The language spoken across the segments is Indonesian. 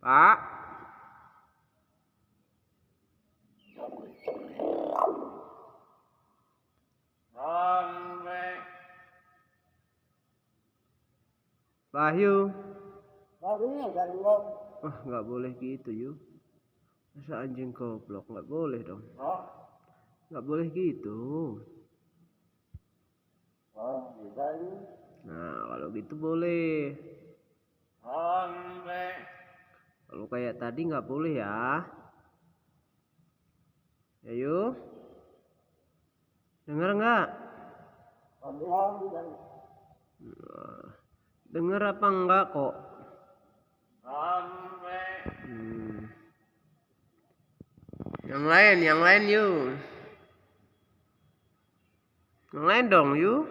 Pak. Wahyu. Wah, nggak boleh gitu, yuk. Masa anjing goblok, nggak boleh dong. Nggak boleh gitu. Nah, kalau gitu boleh. Kalau kayak tadi nggak boleh ya. Ayo. Dengar nggak? Dengar apa enggak kok? Yang lain yuk. Yang lain dong yuk.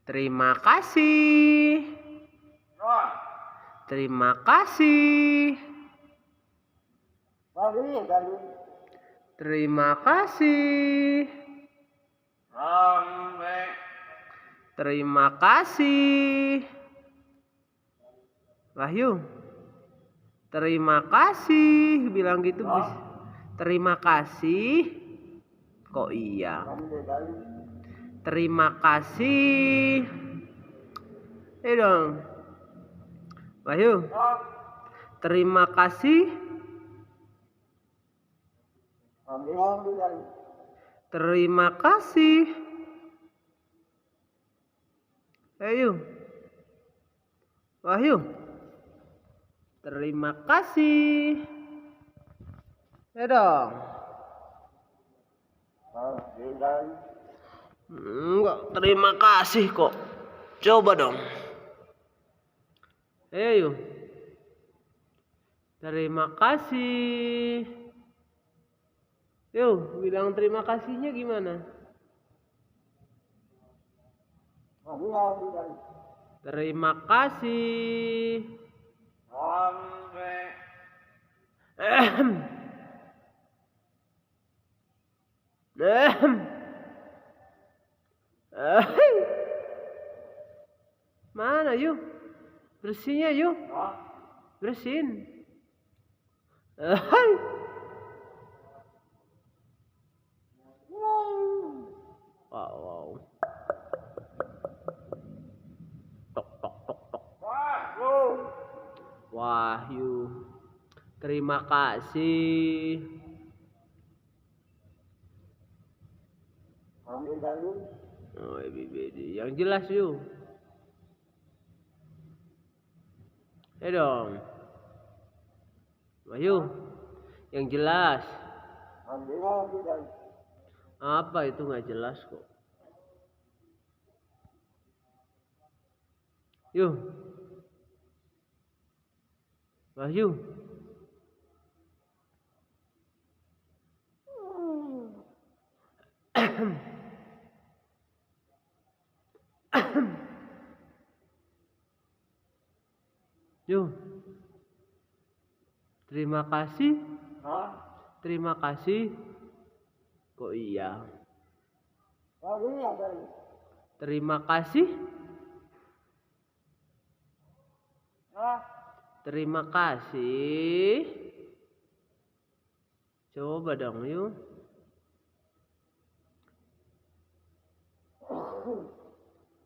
Terima kasih. Terima kasih. Terima kasih. Terima kasih. Wahyu. Terima kasih. Bilang gitu, bis. Terima kasih. Kok iya? Terima kasih. Dong. Wahyu. Terima kasih. Terima kasih. Ayo. Wahyu. Terima kasih. Dong. Enggak, terima kasih kok. Coba dong. Ayo. Terima kasih. Yuk, bilang terima kasihnya gimana? Terima kasih. Mana yuk? Bersihnya yuk. Bersihin. Wow. Tok tok tok tok. Wahyu. Terima kasih. Oh, yang jelas yuk. Dong. Wahyu. Yang jelas. Apa itu nggak jelas kok? Yuk. Wahyu. Yuk. Terima kasih. Terima kasih. Kok iya? Terima kasih. Terima kasih. Coba dong yuk.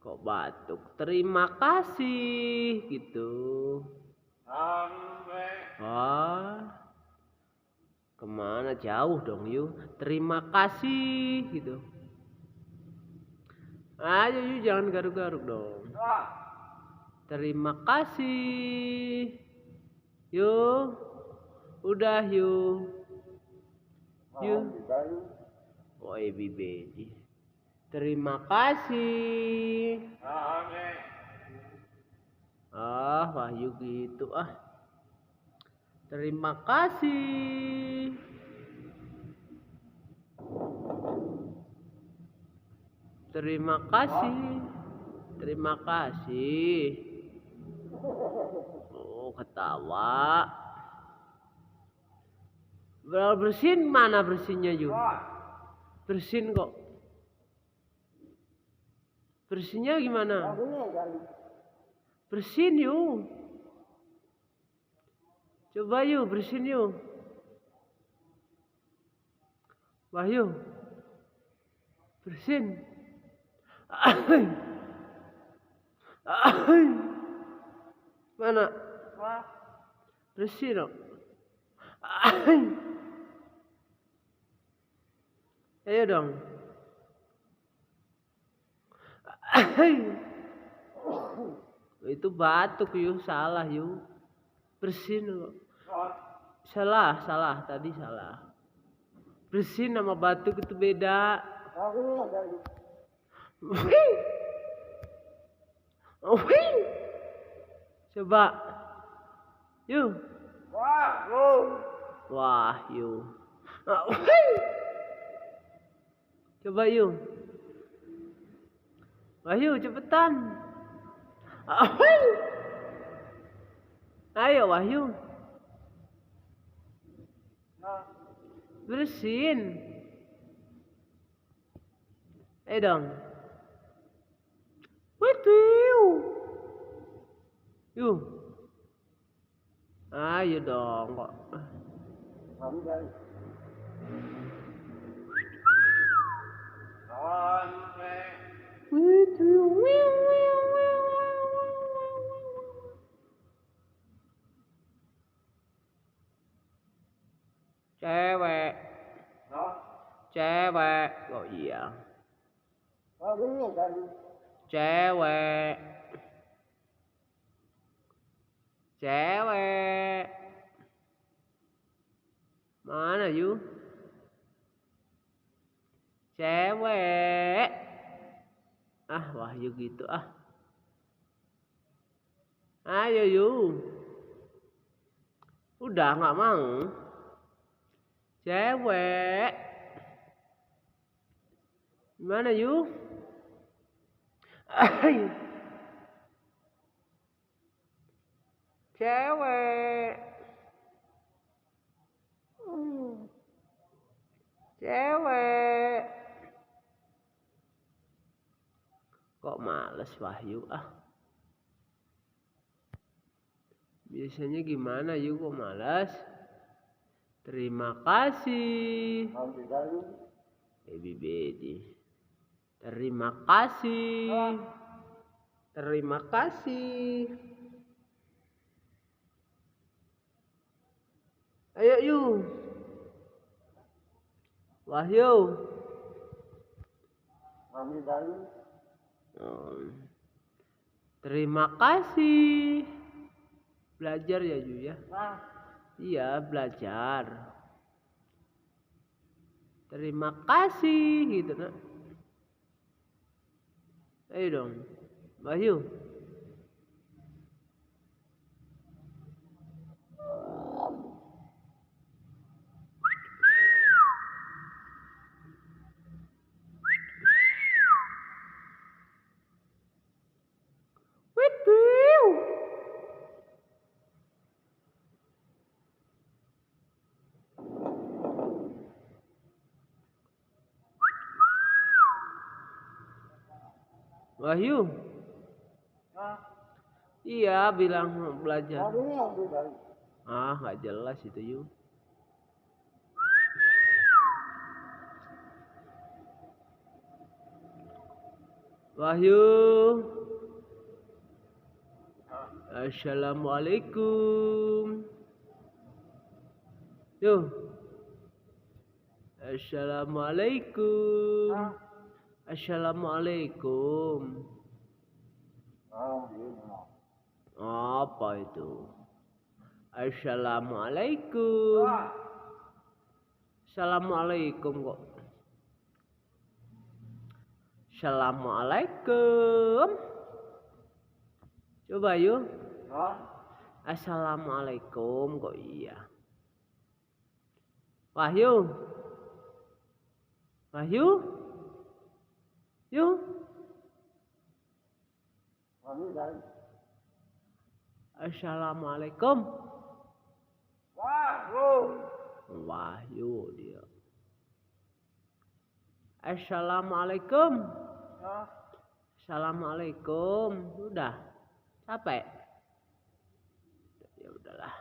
Kok batuk? Terima kasih gitu. Wah. Kemana jauh dong yuk. Terima kasih gitu. Ayo yuk, jangan garuk-garuk dong. Terima kasih. Yuk. Udah yuk. Yuk. Woi bibi. Terima kasih. Wahyu gitu ah. Terima kasih. Terima kasih. Terima kasih. Oh, ketawa. Bersihin mana bersihnya yuk? Bersihin kok. Bersihinnya gimana? Bersihin yuk. Coba yuk, bersihin yuk. Wahyu, bersihin. Mana? Bersihin dong. Ayo dong. Itu batuk yuk, salah yuk. Bersihin dong. Salah tadi salah. Bersihin sama batuk itu beda. Coba. Yuk. Wahyu. Coba yuk. Wahyu cepetan. Ayo Wahyu. Bersihin. Ayo dong. Yuk. Ayo dong kok. Cewek. Cewek. Oh iya. Cewek. Cewek. Mana yuk? Cewek. Ah, Wahyu gitu ah. Ayo yuk. Udah nggak mau. Cewek. Gimana yuk? Cewek. Cewek. Kok males Wahyu ah? Biasanya gimana yuk kok malas? Terima kasih. Baby. Terima kasih. Terima kasih. Ayo yuk. Wahyu. Terima kasih. Belajar ya Ju ya? Iya belajar. Terima kasih gitu nak. Ayo dong, Wahyu. Wahyu. Iya bilang mau belajar. Ah nggak jelas itu yuk. Wahyu. Assalamualaikum. Yuk. Assalamualaikum. Assalamualaikum. Apa itu? Assalamualaikum. Assalamualaikum kok. Assalamualaikum. Coba yuk. Assalamualaikum kok iya. Wahyu. Wahyu. Yuk. Assalamualaikum. Wahyu dia. Assalamualaikum. Assalamualaikum. Udah capek? Ya udahlah.